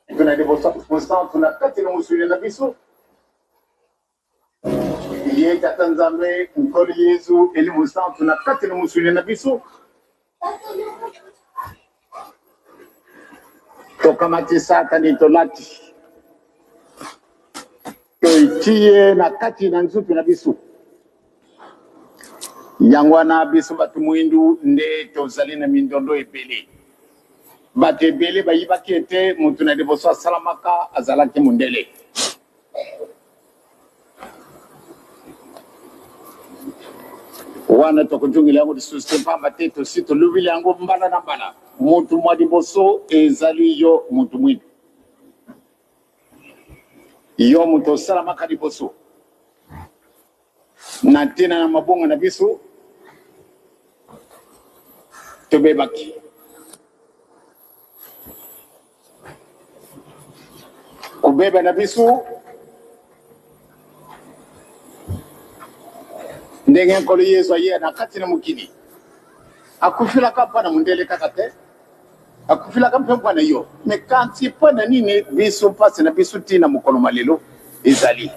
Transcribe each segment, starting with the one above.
tunadibosa tunakati na musuli na biso ye tatanzambe nkoli yezu eli musa tunakati na musuli na biso tokamati satani tolati toitie na kati na nzutu na biso yango wana biso bato mwindu nde tozali na mindondo ebele bato ebele bayibaki ete moto na liboso asalamaka azalaki mundele wana tokojungila yango lisusu te pamba te tosi tolobili yango mbala na mbala motu mwa liboso ezali yo motu mwindu yo moto osalamaka liboso na ntina na mabongo na biso tobebaki kubeba na biso ndenge nkolo yesu aye na kati na mokili akufilaka mpo na mundele kaka te akufilaka mpe mpo na yo me kanti mpo na nini biso mpasi na biso ntina mokolo malelo ezali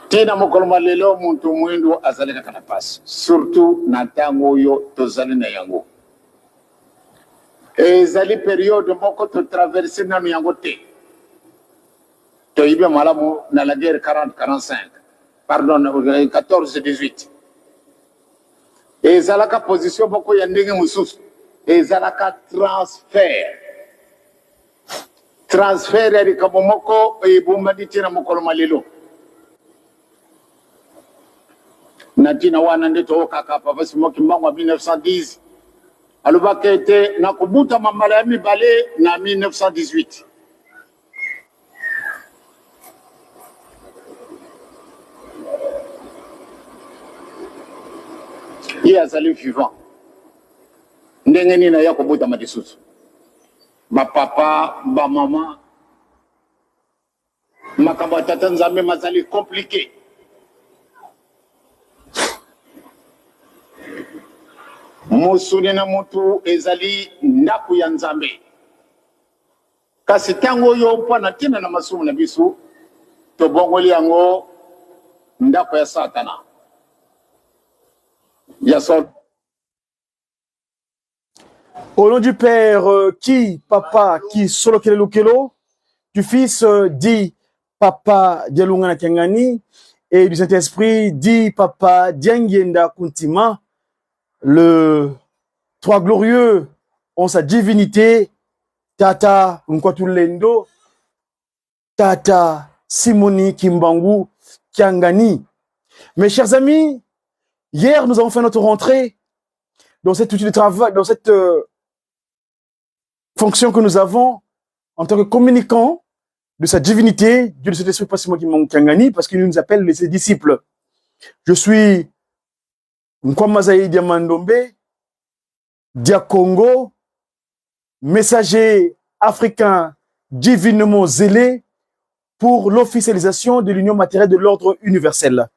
tina mokolo malelo muntu mwindu azali kaka na pasi surtout na ntango oyo tozali na yango ezali periode moko totraverse nanu yango te toyibe malamu na la guerre 40-45 pardon 14-18 ezalaka position moko ya ndenge mosusu ezalaka transfert ya likambo moko ebombandi tina mokolo malelo na tina wana nde tookaka papa simoki mbango ya 1910 alobaka ete na kobuta mambala ya mibale na 1918 ye azali vivant ndenge nini aya kobutama lisusu bapapa bamama makambo ya tata nzambe mazali komplike mosuni na mutu ezali ndako ya nzambe kasi ntango oyo mpo na ntina na masumu na biso tobongoli yango ndako ya satana ya sol. Au nom du Père, qui, Papa, qui, Solo Kelelo Kelo, du Fils, dit Papa, Dialungana Kengani, et du Saint-Esprit, dit Papa, Diangienda Kuntima, le Trois Glorieux en sa divinité, Tata Nkwatulendo, Tata Simoni Kimbangu Kiangani. Mes chers amis, hier nous avons fait notre rentrée dans cet outil de travail, dans cette fonction que nous avons en tant que communicants de sa divinité, Dieu de cet esprit, pas Simoni Kimbangu Kiangani, parce qu'il nous appelle ses disciples. Je suis Nkwamazaï Diamandombe, Dia Congo, messager africain divinement zélé pour l'officialisation de l'union matérielle de l'ordre universel.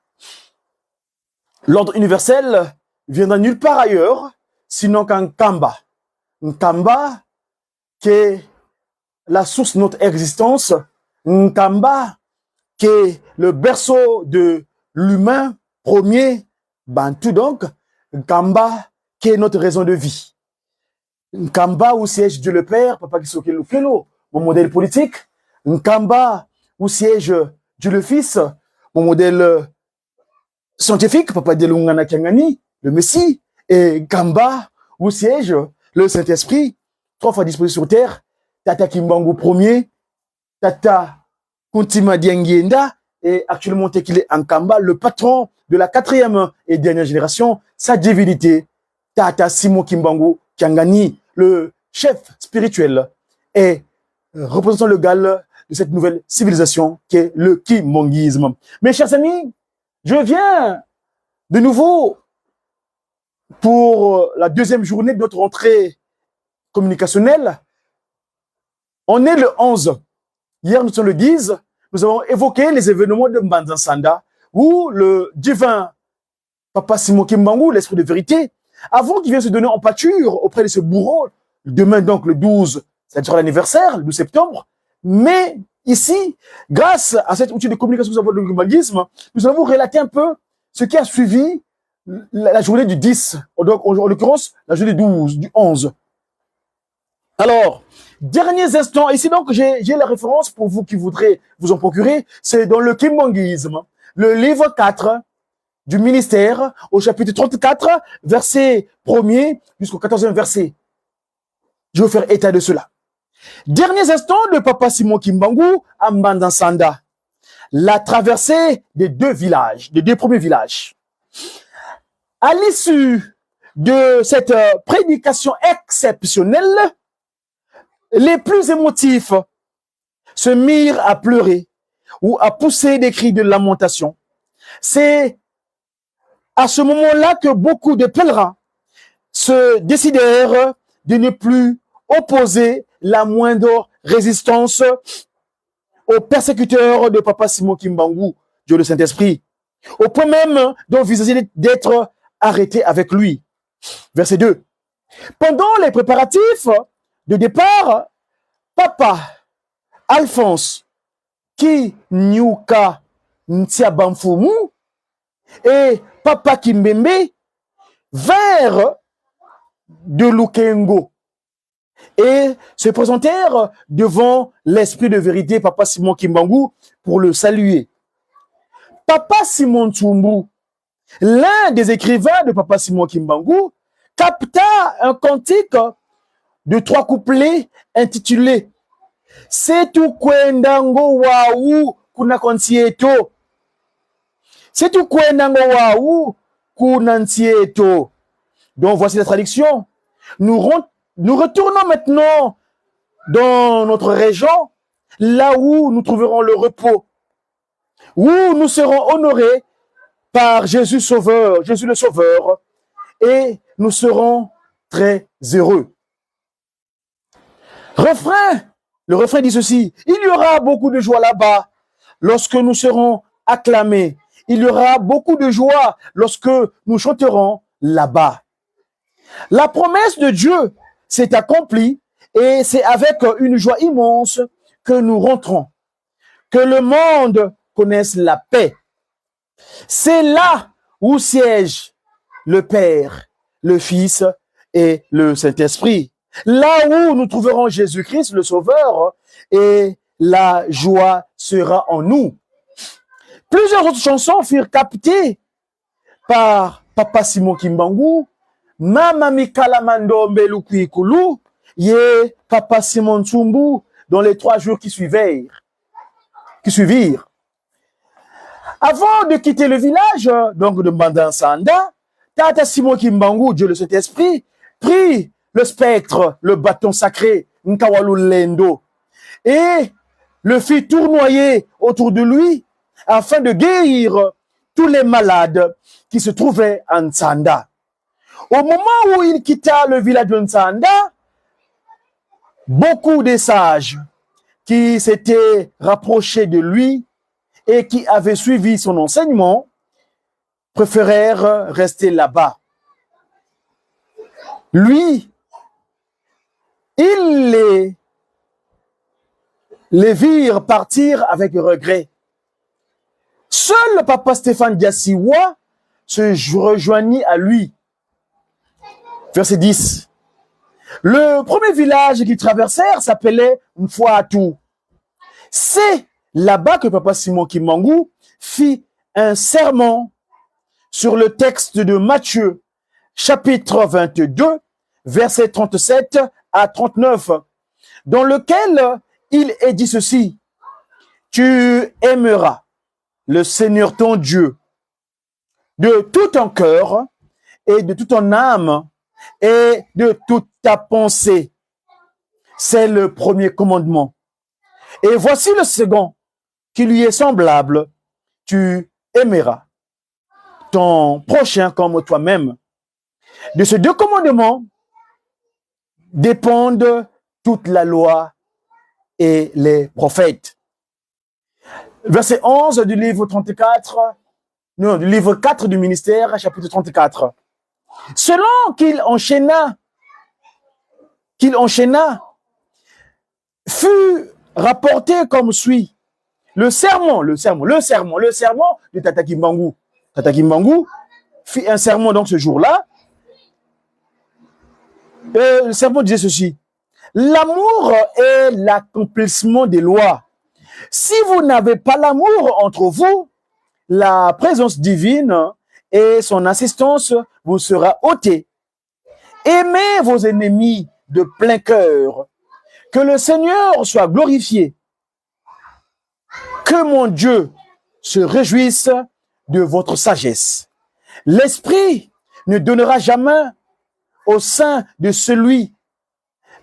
L'ordre universel viendra nulle part ailleurs, sinon qu'en Kamba. Nkamba, qui est la source de notre existence. Nkamba, qui est le berceau de l'humain premier, Bantu donc. Nkamba, qui est notre raison de vie. Nkamba, où siège Dieu le Père, Papa Kisokelo Kelo, mon modèle politique. Nkamba, où siège Dieu le Fils, mon modèle scientifique, Papa Delungana Kiangani, le Messie. Et Nkamba, où siège le Saint-Esprit, 3 fois disposé sur terre, Tata Kimbangu premier, Tata Kuntima Diangienda, et actuellement Tekile Nkamba, le patron de la 4e et dernière génération, sa divinité, Tata Simon Kimbangu Kiangani, le chef spirituel et représentant légal de cette nouvelle civilisation qui est le kimbanguisme. Mes chers amis, je viens de nouveau pour la 2e journée de notre rentrée communicationnelle. On est le 11. Hier, nous sommes le 10. Nous avons évoqué les événements de Mbanzansanda où le divin Papa Simon Kimbangu, l'esprit de vérité, avant qu'il vienne se donner en pâture auprès de ce bourreau, demain donc le 12 ça sera l'anniversaire, le 12 septembre. Mais ici, grâce à cet outil de communication que nous avons le globalisme, nous avons relaté un peu ce qui a suivi la journée du 10, donc en l'occurrence, la journée du 12, du 11. Alors, derniers instants, ici donc j'ai la référence pour vous qui voudrez vous en procurer, c'est dans le kimbanguisme, le livre 4 du ministère, au chapitre 34, verset 1er jusqu'au 14e verset. Je vais faire état de cela. Derniers instants de Papa Simon Kimbangu à Mbandansanda. La traversée des deux premiers villages. À l'issue de cette prédication exceptionnelle, les plus émotifs se mirent à pleurer ou à pousser des cris de lamentation. C'est à ce moment-là que beaucoup de pèlerins se décidèrent de ne plus opposer la moindre résistance aux persécuteurs de Papa Simon Kimbangu, Dieu le Saint-Esprit, au point même d'envisager d'être arrêté avec lui. Verset 2. Pendant les préparatifs de départ, Papa Alphonse qui Nyuka Ntiabamfumu et Papa Kimbembe vinrent de Lukengo et se présentèrent devant l'esprit de vérité, Papa Simon Kimbangu, pour le saluer. Papa Simon Tsumbu, l'un des écrivains de Papa Simon Kimbangu, capta un cantique de 3 couplets intitulé Setu kwendango wau kuna konsieto. Setu kwendango wau kuna nsieto. Donc voici la traduction. Nous retournons maintenant dans notre région, là où nous trouverons le repos, où nous serons honorés par Jésus Sauveur, Jésus le Sauveur, et nous serons très heureux. Le refrain dit ceci: il y aura beaucoup de joie là-bas lorsque nous serons acclamés. Il y aura beaucoup de joie lorsque nous chanterons là-bas. La promesse de Dieu s'est accomplie et c'est avec une joie immense que nous rentrons. Que le monde connaisse la paix. C'est là où siège le Père, le Fils et le Saint-Esprit. Là où nous trouverons Jésus-Christ, le Sauveur, et la joie sera en nous. Plusieurs autres chansons furent captées par Papa Simon Kimbangu, Mama Mikala Mandombe Lukuikulu, et Papa Simon Tsumbu, dans les 3 jours qui suivirent. Avant de quitter le village, donc de Mbandansanda, Tata Simon Kimbangu, Dieu le Saint-Esprit, prit le spectre, le bâton sacré, Nkawalu Lendo, et le fit tournoyer autour de lui afin de guérir tous les malades qui se trouvaient en Ntsanda. Au moment où il quitta le village de Ntsanda, beaucoup de sages qui s'étaient rapprochés de lui et qui avaient suivi son enseignement préférèrent rester là-bas. Lui, ils les virent partir avec regret. Seul Papa Stéphane Diassiwa se rejoignit à lui. Verset 10. Le premier village qu'ils traversèrent s'appelait Mfouatou. C'est là-bas que Papa Simon Kimbangu fit un sermon sur le texte de Matthieu, chapitre 22, versets 37 à 39, dans lequel il est dit ceci: tu aimeras le Seigneur ton Dieu de tout ton cœur et de toute ton âme et de toute ta pensée. C'est le premier commandement. Et voici le second qui lui est semblable: tu aimeras ton prochain comme toi-même. De ces 2 commandements dépendent toute la loi et les prophètes. Verset 11 du livre 4 du ministère, chapitre 34. Selon qu'il enchaîna fut rapporté comme suit. Le sermon de Tata Kimbangu. Tata Kimbangu fit un sermon donc ce jour-là. Le sermon disait ceci. L'amour est l'accomplissement des lois. Si vous n'avez pas l'amour entre vous, la présence divine et son assistance vous sera ôtée. Aimez vos ennemis de plein cœur. Que le Seigneur soit glorifié. Que mon Dieu se réjouisse de votre sagesse. L'Esprit ne donnera jamais au sein de celui,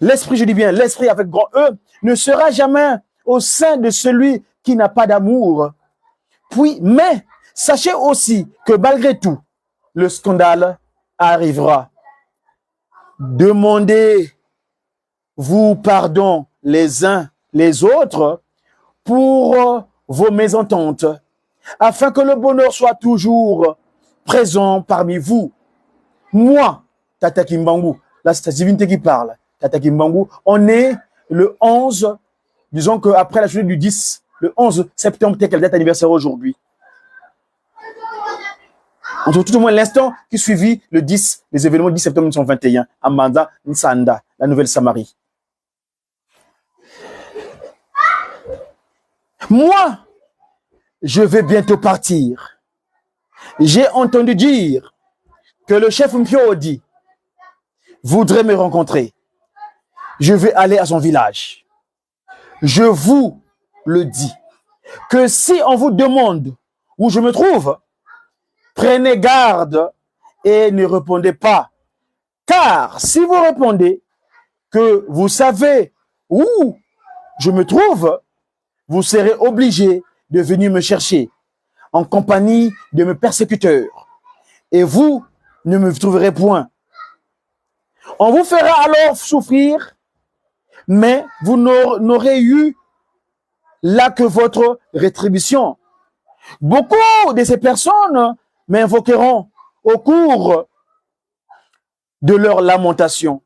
l'Esprit, je dis bien, l'Esprit avec grand E, ne sera jamais au sein de celui qui n'a pas d'amour. Puis, mais, sachez aussi que malgré tout, le scandale arrivera. Demandez-vous pardon les uns les autres pour vos mésententes, afin que le bonheur soit toujours présent parmi vous. Moi, Tata Kimbangu, là c'est ta divinité qui parle, Tata Kimbangu, on est le 11, disons qu'après la journée du 10, le 11 septembre, quelle date anniversaire aujourd'hui? Entre tout au moins l'instant qui suivit le 10, les événements du 10 septembre 1921, à Manda, Nsanda, la Nouvelle-Samarie. Moi, je vais bientôt partir. J'ai entendu dire que le chef Mpiodi voudrait me rencontrer. Je vais aller à son village. Je vous le dis, que si on vous demande où je me trouve, prenez garde et ne répondez pas. Car si vous répondez que vous savez où je me trouve, vous serez obligé de venir me chercher en compagnie de mes persécuteurs. Et vous ne me trouverez point. On vous fera alors souffrir, mais vous n'aurez eu là que votre rétribution. Beaucoup de ces personnes m'invoqueront au cours de leur lamentation.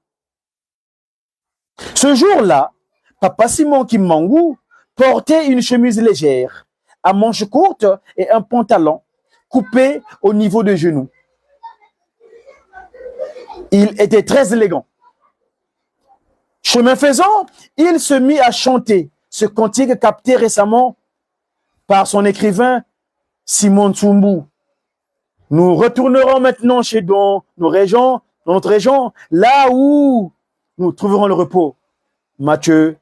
Ce jour-là, Papa Simon Kimbangu portait une chemise légère, à manches courtes et un pantalon coupé au niveau des genoux. Il était très élégant. Chemin faisant, il se mit à chanter ce cantique capté récemment par son écrivain Simon Tsumbu. Nous retournerons maintenant dans notre région, là où nous trouverons le repos. Matthieu,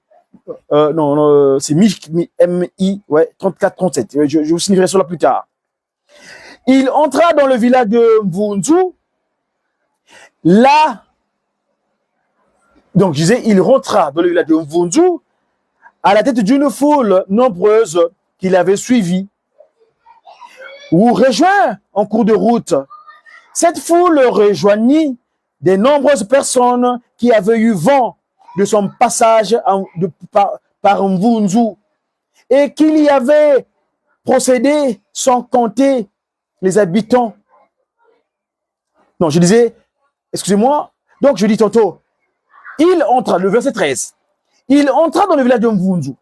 c'est M-I, ouais, 34-37. Je vous signifierai cela plus tard. Il entra dans le village de Mvunzu. Là, donc je disais, il rentra dans le village de Mvunzu à la tête d'une foule nombreuse qu'il avait suivie ou rejoint en cours de route. Cette foule rejoignit de nombreuses personnes qui avaient eu vent de son passage par Mvunzu et qu'il y avait procédé sans compter les habitants. Non, je disais, excusez-moi, donc je dis tantôt, il entra, le verset 13, il entra dans le village de Mvunzu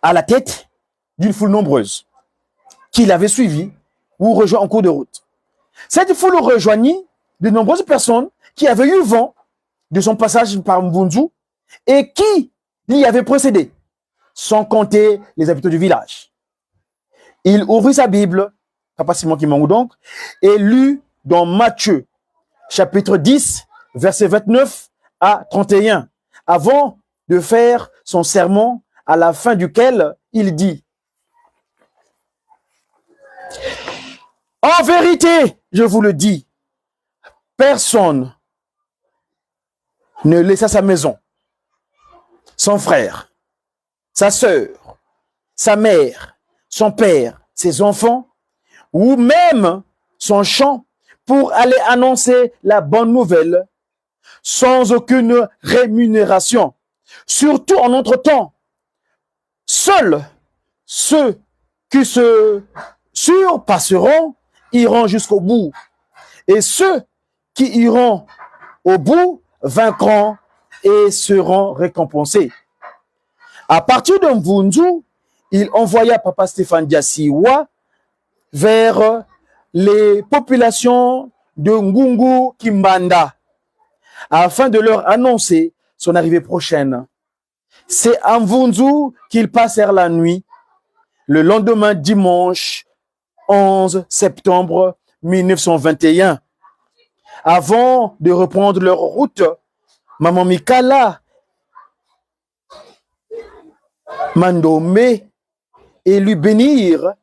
à la tête d'une foule nombreuse qu'il avait suivi ou rejoint en cours de route. Cette foule rejoignit de nombreuses personnes qui avaient eu vent de son passage par Mvunzu et qui l'y avaient précédé, sans compter les habitants du village. Il ouvrit sa Bible, Papa Simon Kimbangu donc, et lut dans Matthieu, chapitre 10, verset 29 à 31, avant de faire son sermon à la fin duquel il dit: en vérité, je vous le dis, personne ne laissa sa maison, son frère, sa sœur, sa mère, son père, ses enfants, ou même son champ pour aller annoncer la bonne nouvelle sans aucune rémunération. Surtout en notre temps, seuls ceux qui se surpasseront iront jusqu'au bout. Et ceux qui iront au bout vaincront et seront récompensés. À partir de Mvunzu, il envoya Papa Stéphane Diassiwa vers les populations de Ngungu Kimbanda afin de leur annoncer son arrivée prochaine. C'est à Mvunzu qu'ils passèrent la nuit le lendemain dimanche 11 septembre 1921. Avant de reprendre leur route, Maman Mikala Mandome et lui bénir,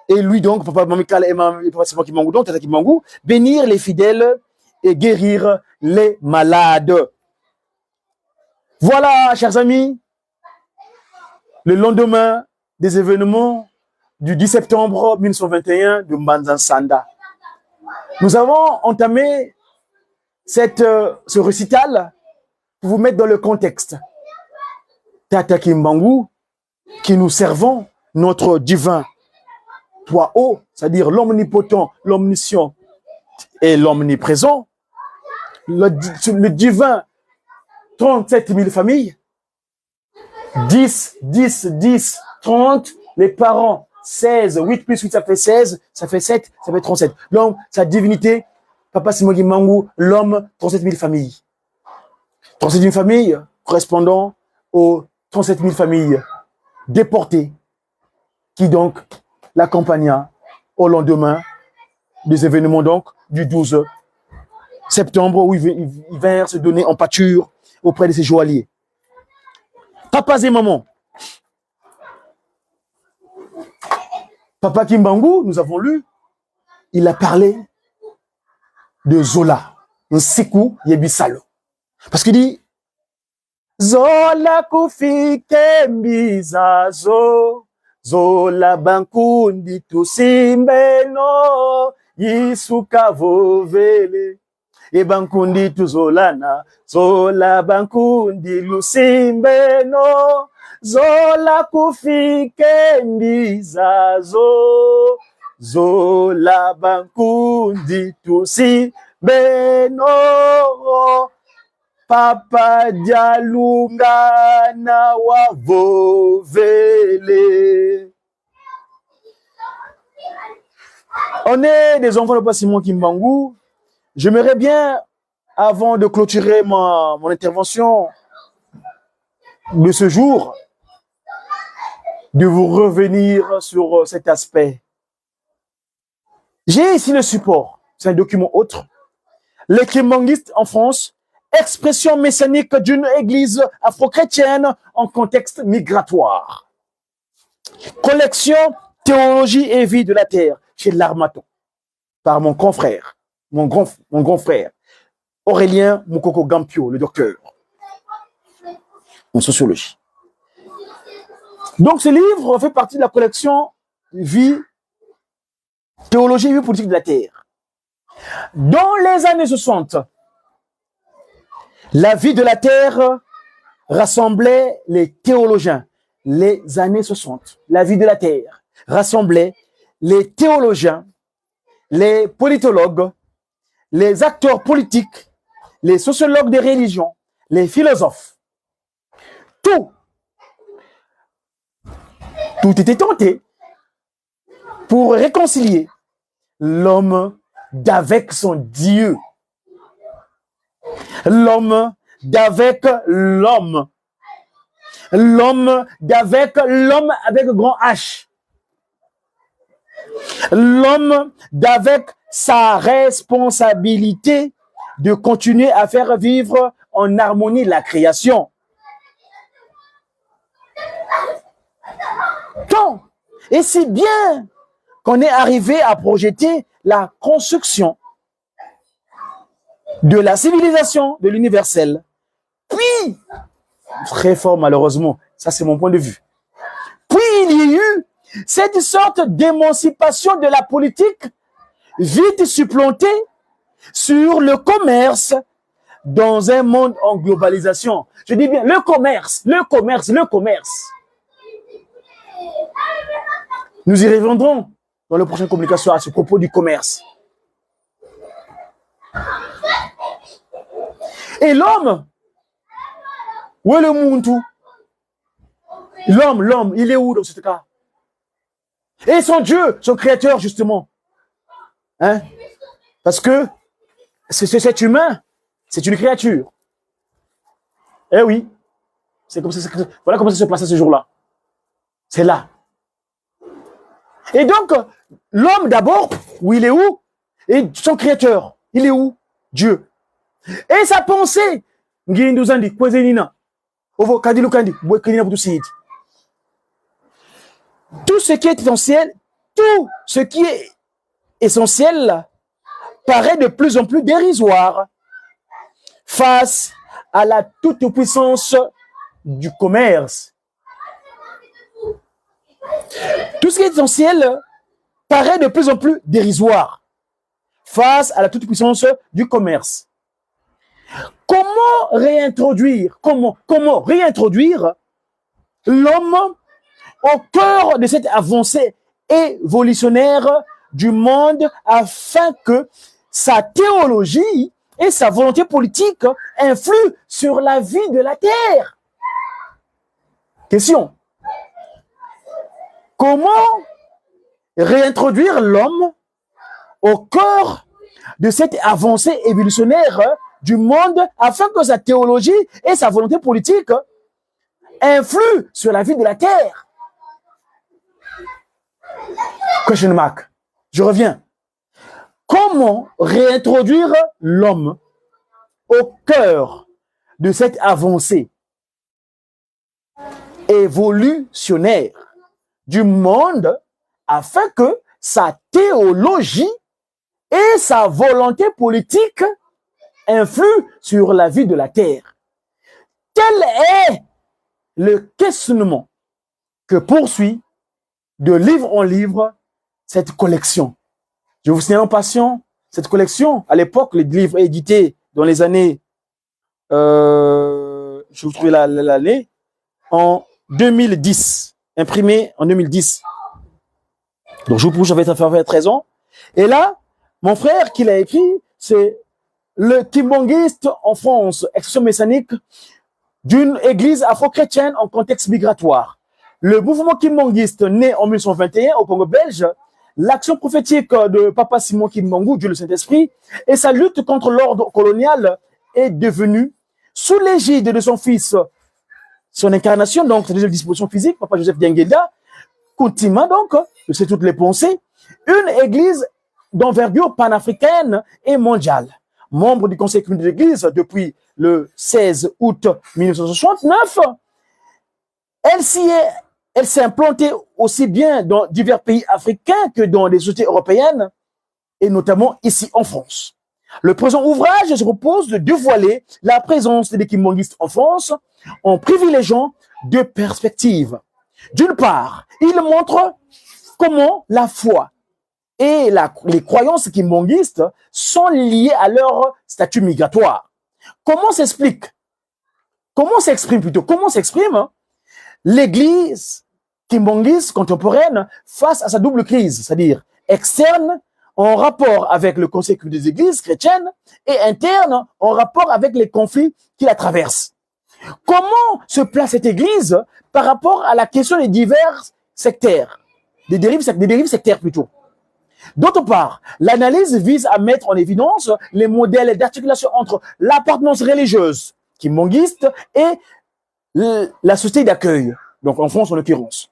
et lui donc, Papa Mamikala et Papa Simon Kimangou, donc Tata Kimangou, bénir les fidèles et guérir les malades. Voilà, chers amis, le lendemain des événements du 10 septembre 1921 de Mbanza-Nsanda. Nous avons entamé ce récital pour vous mettre dans le contexte. Tata Kimangou, qui nous servons notre divin Toi haut, c'est-à-dire l'omnipotent, l'omniscient et l'omniprésent, le divin 37 000 familles, 10, 10, 10, 30, les parents 16, 8 plus 8 ça fait 16, ça fait 7, ça fait 37. L'homme, sa divinité, Papa Simon Kimangou, l'homme 37 000 familles. 37 000 familles correspondant aux 37 000 familles déportées qui donc l'accompagna au lendemain des événements donc du 12 septembre où ils vinrent se donner en pâture auprès de ses joailliers. Papas et mamans. Papa Kimbangu, nous avons lu, il a parlé de Zola, Nsiku Yebisalo. Parce qu'il dit Zola kufike mbizazo Zola bankundi tusimbeno Yisuka vovele E bankundi tuzolana Zola bankundi lusimbeno Zola kufike mbizazo Zola bankundi tusimbeno Papa Dialunga na wavovele. On est des enfants de Papa Simon Kimbangu. J'aimerais bien, avant de clôturer mon intervention de ce jour, de vous revenir sur cet aspect. J'ai ici le support, c'est un document autre. Les Kimbanguistes en France, expression messianique d'une église afro-chrétienne en contexte migratoire. Collection Théologie et vie de la terre chez l'Armaton par mon confrère, mon grand frère Aurélien Moukoko Gampio, le docteur en sociologie. Donc ce livre fait partie de la collection Vie, Théologie et vie politique de la terre. Dans les années 60, la vie de la terre rassemblait les théologiens. Les années 60, la vie de la terre rassemblait les théologiens, les politologues, les acteurs politiques, les sociologues des religions, les philosophes. Tout était tenté pour réconcilier l'homme d'avec son Dieu. L'homme d'avec l'homme. L'homme d'avec l'homme avec grand H. L'homme d'avec sa responsabilité de continuer à faire vivre en harmonie la création. Tant et si bien qu'on est arrivé à projeter la construction de la civilisation de l'universel. Puis, très fort malheureusement, ça c'est mon point de vue. Puis il y a eu cette sorte d'émancipation de la politique vite supplantée sur le commerce dans un monde en globalisation. Je dis bien le commerce. Nous y reviendrons dans la prochaine communication à ce propos du commerce. Et l'homme, où est le Muntu? L'homme, il est où dans ce cas? Et son Dieu, son créateur, justement. Hein? Parce que cet humain, c'est une créature. Eh oui. Voilà comment ça se passe ce jour-là. C'est là. Et donc, l'homme d'abord, où il est où? Et son créateur, il est où? Dieu. Et sa pensée, tout ce qui est essentiel, tout ce qui est essentiel paraît de plus en plus dérisoire face à la toute-puissance du commerce. Tout ce qui est essentiel paraît de plus en plus dérisoire face à la toute-puissance du commerce. Comment réintroduire l'homme au cœur de cette avancée évolutionnaire du monde afin que sa théologie et sa volonté politique influent sur la vie de la terre? Question. Comment réintroduire l'homme au cœur de cette avancée évolutionnaire du monde afin que sa théologie et sa volonté politique influent sur la vie de la terre? Question mark. Je reviens. Comment réintroduire l'homme au cœur de cette avancée évolutionnaire du monde afin que sa théologie et sa volonté politique influent sur la vie de la terre? Tel est le questionnement que poursuit de livre en livre cette collection. Je vous signale en passant, cette collection, à l'époque, les livres édités dans les années, je vous trouve l'année, en 2010, imprimé en 2010. Donc, j'avais 13 ans. Et là, mon frère qui l'a écrit, c'est le kimbangiste en France, expression messianique d'une église afro-chrétienne en contexte migratoire. Le mouvement kimbangiste, né en 1921 au Congo belge, l'action prophétique de Papa Simon Kimbangu, Dieu le Saint-Esprit, et sa lutte contre l'ordre colonial est devenue, sous l'égide de son fils, son incarnation, donc sa deuxième disposition physique, Papa Joseph Diengeda, Koutima, donc, je sais toutes les pensées, une église d'envergure panafricaine et mondiale. Membre du Conseil communal de l'Église depuis le 16 août 1969, elle s'est implantée aussi bien dans divers pays africains que dans les sociétés européennes, et notamment ici en France. Le présent ouvrage se propose de dévoiler la présence des kimbanguistes en France en privilégiant deux perspectives. D'une part, il montre comment la foi et les croyances kimbanguistes sont liées à leur statut migratoire. Comment s'exprime l'Église kimbangiste contemporaine face à sa double crise, c'est-à-dire externe en rapport avec le Conseil communal des Églises chrétiennes et interne en rapport avec les conflits qui la traversent. Comment se place cette Église par rapport à la question des divers sectaires, des dérives sectaires plutôt? D'autre part, l'analyse vise à mettre en évidence les modèles d'articulation entre l'appartenance religieuse kimbangiste et la société d'accueil, donc en France en l'occurrence,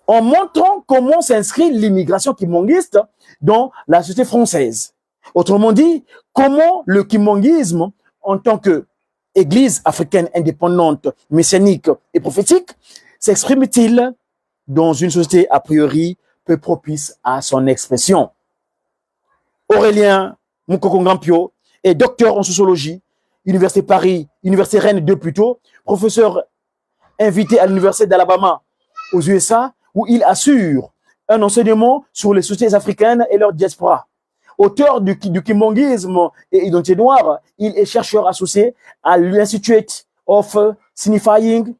en montrant comment s'inscrit l'immigration kimbangiste dans la société française. Autrement dit, comment le kimbangisme, en tant que église africaine indépendante, messianique et prophétique, s'exprime-t-il dans une société a priori peu propice à son expression? Aurélien Mukoko-Ngampio est docteur en sociologie, Université Paris, Université Rennes 2 plutôt, professeur invité à l'Université d'Alabama aux USA, où il assure un enseignement sur les sociétés africaines et leur diaspora. Auteur du kimbangisme et identité noire, il est chercheur associé à l'Institute of Signifying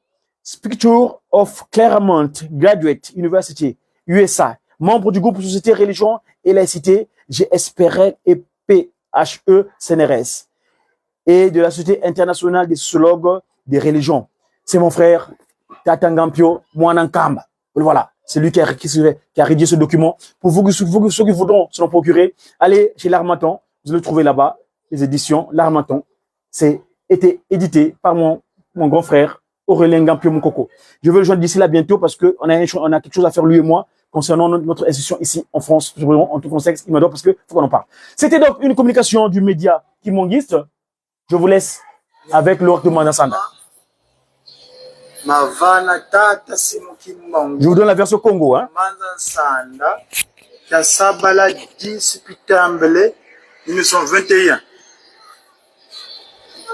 Picture of Claremont Graduate University, USA, membre du groupe Société, Religion et Laïcité, GSPRL et PHE CNRS, et de la Société internationale des sociologues des religions, c'est mon frère, Tatangampio Mwanankamba. Voilà, c'est lui qui a rédigé ce document. Pour vous, ceux qui voudront se l'en procurer, allez chez l'Harmattan, vous allez le trouver là-bas, les éditions L'Harmattan. C'est été édité par mon grand frère, Aurélien Gampio Moukoko. Je veux le joindre d'ici là bientôt parce que on a quelque chose à faire lui et moi concernant notre institution ici en France, en tout contexte, il m'adore parce que faut qu'on en parle. C'était donc une communication du média Kimongiste. Je vous laisse avec le de Manasanda. Je vous donne la version Congo, hein. Manasanda, Kasabala 10 septembre 1921.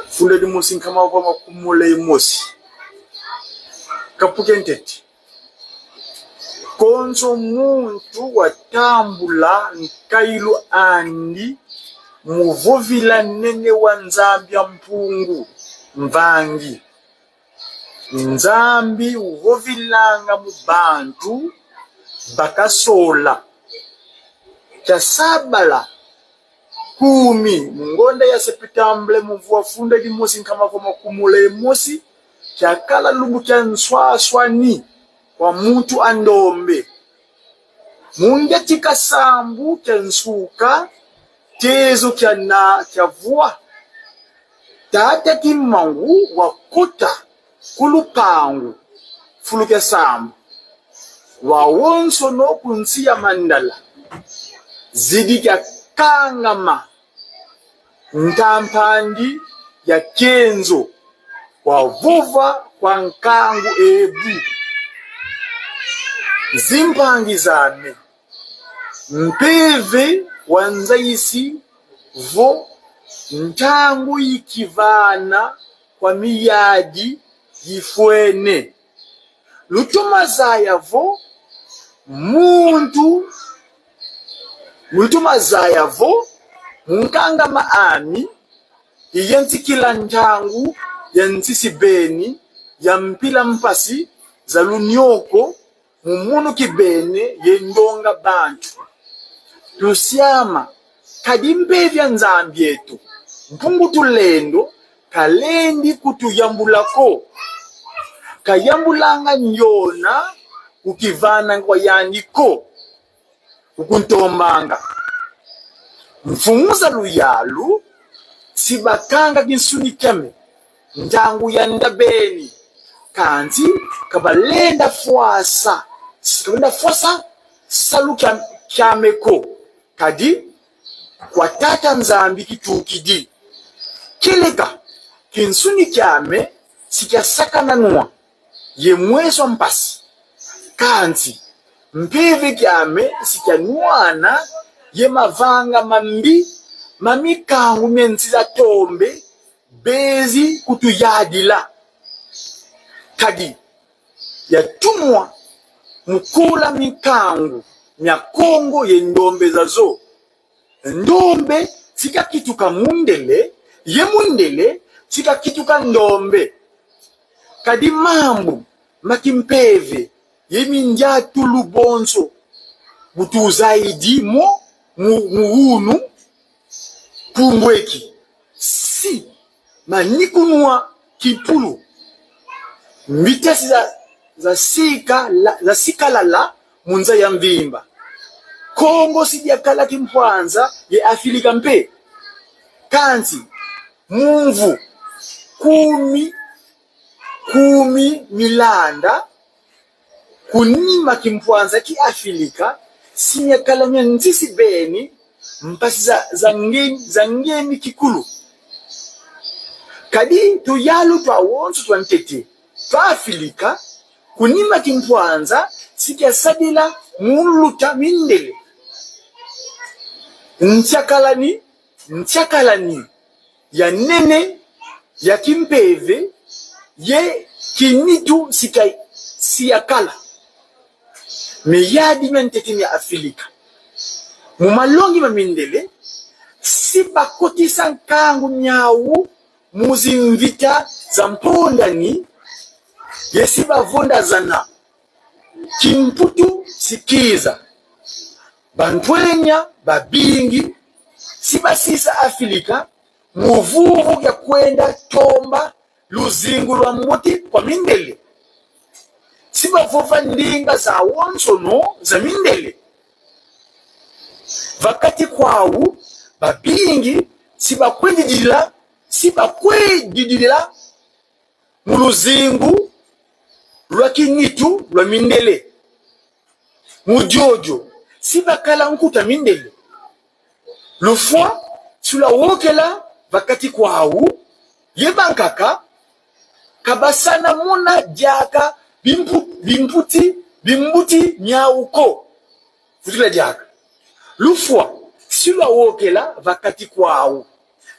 Fule di musi kama kwa kumule mosi. Kapukenteti. Konso muntu watambula nkailu andi muvovila nene wa Nzambia mpungu mvangi. Nzambi uvovilanga mubantu bakasola. Kasabala 10 mungonda ya septembre muvua funda di mosi kama kwa kumule mosi. Chakala lubu kya nswaswani kwa muntu andombe. Munga tika sambu kya nsuka tezo kya vua. Tata kimangu wakuta kulupangu fulu kya sambu. Wawonso no kunsi ya mandala. Zidi kya kangama. Ntampandi ya kenzo. Wavuva kwa nkangu ebu. Zimpangizane. Mpeve wanzaisi vo ntangu ikivana kwa miyadi yifwene. Lutumazaya vo Lutumazaya vo munkanga maami iyentikila ntangu yansisi beni ya mpila mpasi za lunyoko mumunu kibene yendonga bantu. Tusiama kadimbe vya Nzambi yetu mpungu tulendo kalendi kutuyambulako kayambulanga nyona ukivana kwa yandiko ukuntombanga mfumuza luyalu sibakanga kinsuni keme ntangu ya ndabeni kanti kabalenda fuasa salu kyameko kadi kwa tata Nzambi kitukidi kileka kinsuni kyame sikyasakananwa ye mweso mpasi kanti mpeve kyame sikyanwana ye mavanga mambi mamikangu menziza tombe bezi kutuyadila kadi yatumwa mukula mikangu nya Kongo ye ndombe zazo. Ndombe sika kituka mundele ye mundele sika kituka ndombe kadi mambu makimpeve ye minjatu lubonso butuzaidi muhunu pumbweki si manikunwa kipulu vitesi za sika lala munza ya mvimba Kongo sijakala kimpwanza ye Afrika mpe kanti mumvu kumi milanda kunima kimpwanza ki Afrika sinyakala nyanzisi beni mpasi za ngeni kikulu kadi tuyalu twa wonsu twa ntete twa Afrika kunima kimpwanza sikia sadila muluta mindele nchakalani ya nene ya kimpeve ye kinitu siyakala meyadi menteti ya Afrika mumalongi mamindele sibakotisa nkangu nyawu muzimvita za mpondani yesibavonda zana kimputu sikiza bantwenya babingi sibasisa Afrika muvuvu ya kwenda tomba luzingu lwa mbuti kwa mindele. Siba fofa ndinga za wonsono za mindele. Vakati kwau babingi siba kwedidila muluzingu lwa kinyitu lwa mindele. Mujojo siba kala nkuta mindele. Lufwa sula wokela vakati kwau yebankaka kabasana muna jaka bimbuti nyauko futula jaka. Lufwa sula wokela vakati kwau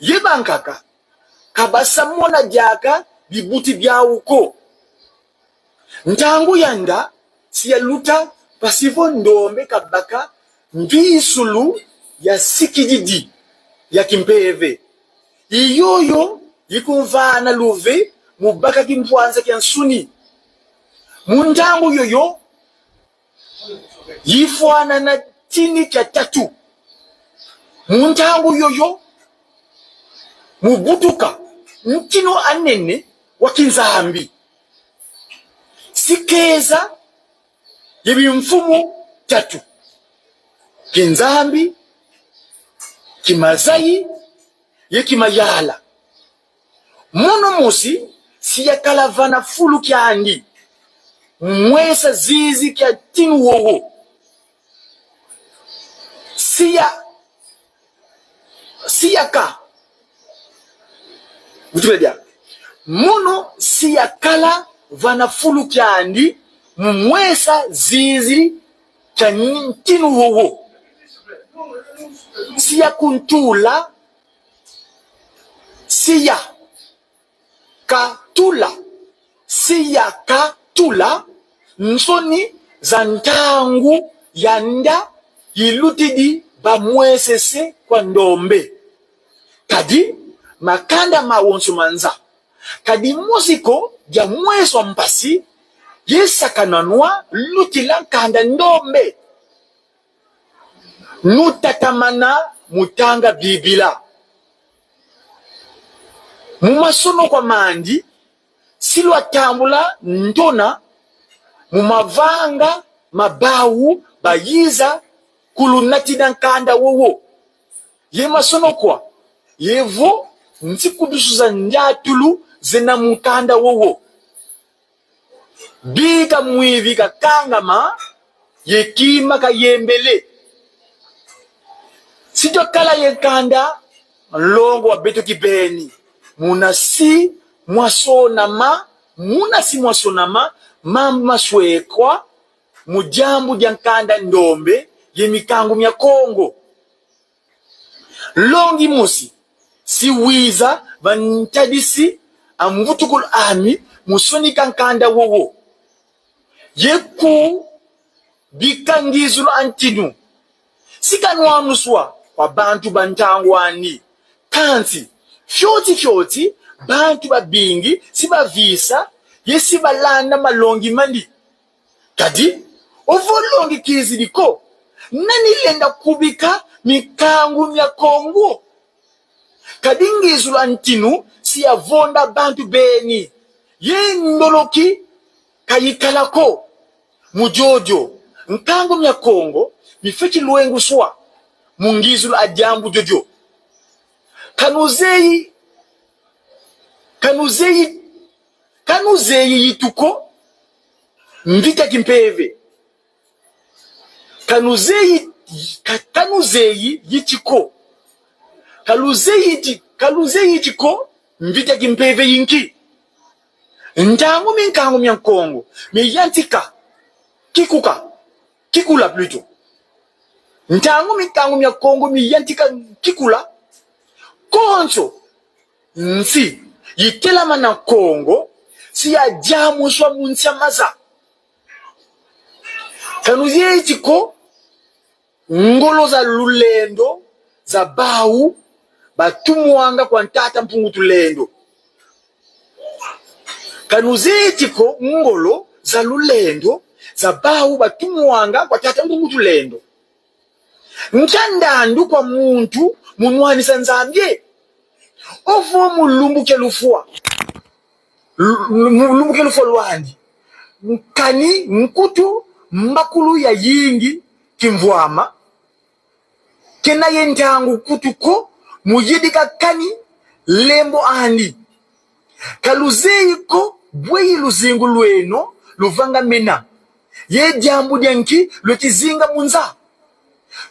yebankaka kabasa muna jaka bibuti byauko. Ntangu yanda siya luta pasivo ndombe kabaka mbisulu ya sikijidi ya kimpeve. Iyoyo yikumvana luve mubaka kimpwanza kya nsuni. Mundangu yoyo yifwana na chini cha tatu. Mundangu yoyo mubutuka mkino anene wakinzambi. Sikeza yebi mfumu tatu. Kinzambi, Kimazai, Yekimayala. Mono musi siya kalavana fulu kyandi. Mwesa zizi kya tinu wowo. Siya ka. Utuledia. Mono siya kala vana fulu kyandi. Mwesa zizi kya tinu wowo. Siya kuntula, siya katula, nsoni zantangu yanda yilutidi ba mwesese kwa ndombe. Kadi makanda mawonsu manza. Kadi musiko ya mweso mpasi yesakananwa lutila kanda ndombe. Nutatamana mutanga bibila. Mumasono kwa mandi silwa tambula ntona mumavanga mabawu bayiza kulunati nkanda wowo. Ye masono kwa yevo ntikudusuza njatulu zena mukanda wowo. Bika mwivi kakangama yekima kayembele. Sijo kala yekanda longo wa beto kibeni. Munasi mwasonama, mama swekwa, mujambu jankanda ndombe, yemikangu mya Kongo. Longi musi, si wiza, vantadisi, amvutukul ami, musoni kankanda wowo. Yeku, bikangizulu antinu. Sikanwa nuswa, kwa bantu bantangwani. Kansi, fyoti, bantu babingi, siba visa, yesiba landa malongi mandi. Kadi, ovolongi kiziliko, nani lenda kubika mikangu mya Kongo. Kadi ngizulu antinu, siya vonda bantu beni. Ye ndoloki, kayikalako, mujojo, nkangu mya Kongo, mifechi luengu swa, mungizulu ajambu jojo. Kanuzeyi yituko, mvita kimpeve. Kanuzeyi yichiko. Kanuzeyi yitiko, mvita kimpeve yinki. Ntangu minkangu mya Kongo, miyantika, kikula pluto. Ntangu minkangu mya Kongo, miyantika, kikula. Konso, nsi, yitelama na Kongo, siya jamu swa munsia maza. Kanuzie itiko, ngolo za lulendo, za bawu, batumuanga kwa ntata mpungu tulendo. Kanuzie itiko, ngolo za lulendo, za bawu, batumuanga kwa ntata mpungu tulendo. Nkandandu kwa munwani sanzambye. Ovo mulumbu kelufua. lumukelu folwandi kani nkutu mbakulu ya yingi kimvwama kena yentangu kutuko muyidika kani lembo andi kaluzeiko bweyi luzingu lweno luvanga mena ye jambu dyanki lwekizinga munza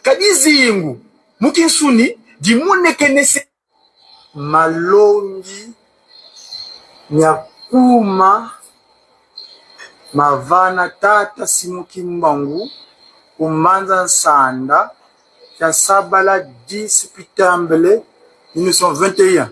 kadizingu mukinsuni dimunekenese malongi nyakuma mavana tata simukimbangu umanza nsanda ya sabala 10 pitambele 1921